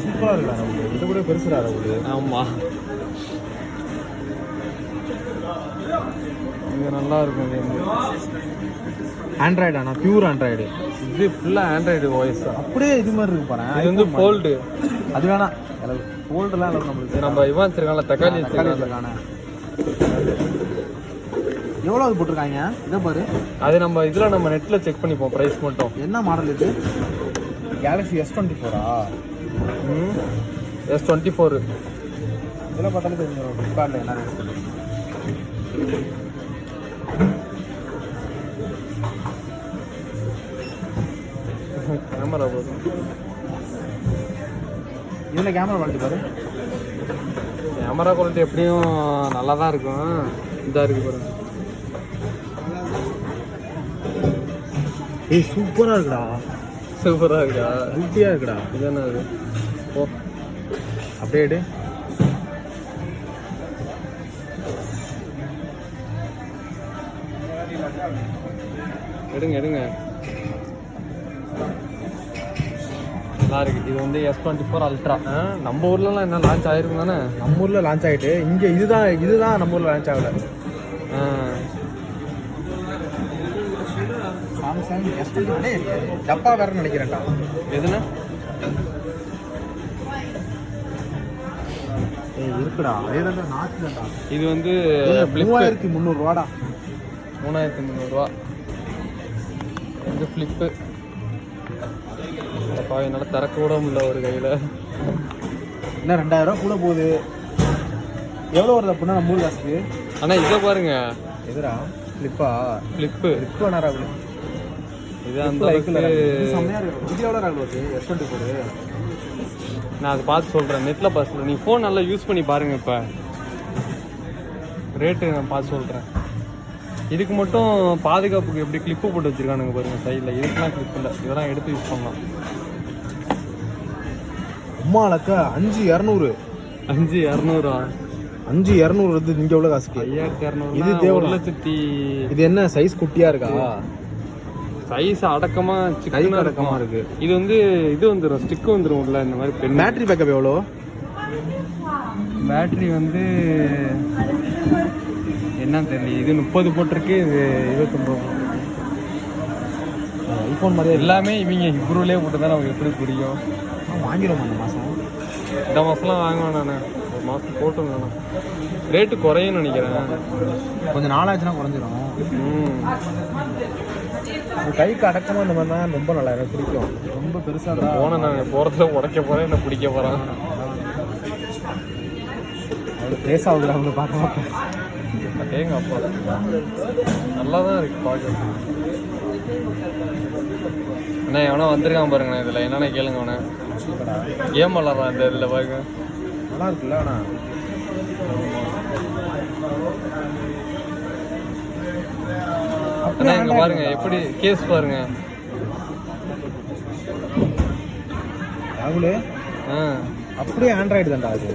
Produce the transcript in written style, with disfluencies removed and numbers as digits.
சூப்பராக இருக்குடா ராகுல், இதை கூட பெருசுடா ராகுல். ஆமாம், இது நல்லா இருக்கும். இது வந்து ஆண்ட்ராய்டு ஆனால் பியூர் ஆண்ட்ராய்டு. இது ஃபுல்லாக ஆண்ட்ராய்டு வாய்ஸ் தான். அப்படியே இது மாதிரி இருக்கு பாரு. இது வந்து ஃபோல்டு. அது வேணாம், ஃபோல்டுலாம் இல்லை நம்மளுக்கு. நம்ம இவன் வச்சிருக்கான்ல, தக்காளி வச்சிருக்கானே. எவ்வளோ அது போட்டிருக்காங்க இதை பாரு. அது நம்ம இதில் நம்ம நெட்டில் செக் பண்ணிப்போம் ப்ரைஸ் மட்டும். என்ன மாடல் இது? Galaxy S24 S24. இதில் பார்த்தாலே தெரிஞ்சிடும் ஃப்ளிப்கார்ட்டில் என்ன ரேட் சொல்லி. கேமரா போதும். இதில் கேமரா குவாலிட்டி பாரு. கேமரா குவாலிட்டி எப்படியும் நல்லா தான் இருக்கும். இதாக இருக்குது பாருங்க. ஏய் சூப்பராக இருக்குடா. சூப்பராக இருக்கா? ஹெல்த்தியாக இருக்குடா. இது என்ன அது? ஓ, அப்படியே எடு. எடுங்க எடுங்க. நல்லா இருக்கு. இது வந்து S24 அல்ட்ரா. நம்ம ஊர்லலாம் என்ன லான்ச் ஆயிருக்கு தானே? நம்ம ஊரில் லான்ச் ஆகிட்டு இங்கே இதுதான் நம்ம ஊரில் லான்ச் ஆகல. சாம்சங் S24 டப்பா வேறு நினைக்கிறேன்டா. எதுனா இருக்குடா. அதே நாச்சுடா. இது வந்து 3300 3300. இது ஃப்ளிப்பு. என்னால் திறக்க கூட முடியல ஒரு கையில். இன்னும் 2000 கூட போகுது. எவ்வளோ வருது அப்படின்னா நம்ம ஊர் காசுக்கு? ஆனால் இதை பாருங்க. எதுடா? ஃப்ளிப்பு வேணா ராகுல். இது அந்த செம்மையாக இருக்கும். இது எவ்வளோ ராகுல் வருது? S24. நான் அதை பார்த்து சொல்கிறேன், நெட்டில் பார்த்து சொல்கிறேன். நீ ஃபோன் நல்லா யூஸ் பண்ணி பாருங்கள். இப்போ ரேட்டு நான் பார்த்து சொல்கிறேன். இதுக்கு மட்டும் பாதுகாப்புக்கு எப்படி கிளிப்பு போட்டு வச்சுருக்கானுங்க பாருங்கள் சைடில். இதுக்கெல்லாம் கிளிப் இல்லை, இதெல்லாம் எடுத்து யூஸ் பண்ணலாம். அம்மாலக்கா 5200. 5200. 5200 வந்து இங்கே எவ்வளோ காசுக்கு? 5200. இது 1,00,000. இது என்ன சைஸ் குட்டியாக இருக்கா? சைஸ் அடக்கமாக கை அடக்கமாக இருக்குது. இது வந்து இது வந்துடும், ஸ்டிக்கு வந்துடும் உள்ள இந்த மாதிரி பென். பேட்டரி பேக்கப் எவ்வளோ? பேட்டரி வந்து என்னன்னு தெரியல. இது 30 போட்டிருக்கு, இது 29. ஐஃபோன் மாதிரியே எல்லாமே இவங்க இப்ரூவ்லேயே போட்டு தான் நமக்கு எப்படி புரியும். வாங்கிடுவோம் இந்த மாதம். இந்த மாதம்லாம் வாங்குவேன் நான். ஒரு மாதம் போட்டு வேணும். ரேட்டு குறையும்னு நினைக்கிறேன். கொஞ்சம் நாளாச்சுன்னா குறைஞ்சிடும். கைக்கு அடக்கமாக இந்த மாதிரி தான் ரொம்ப நல்லா எனக்கு பிடிக்கும். ரொம்ப பெருசாக போனேன் நான். போகிறதுல உடைக்க போகிறேன், என்ன பிடிக்க போகிறேன். அவ்வளோ பேச ஆகுது அவங்கள பார்க்க மாட்டேன். ஏங்க அப்பா நல்லா தான் இருக்கு பார்க்க. அண்ணா எவனா வந்திருக்கான் பாருங்கண்ணா. இதில் என்னென்ன கேளுங்க. அவனை கேம் விளாட்றான் இந்த இதில் பாருங்க. நல்லா இருக்குல்ல? அண்ணா இங்கே பாருங்க எப்படி கேஸ் பாருங்க ராகுல். அப்படியே ஆண்ட்ராய்டு தான்டா அது.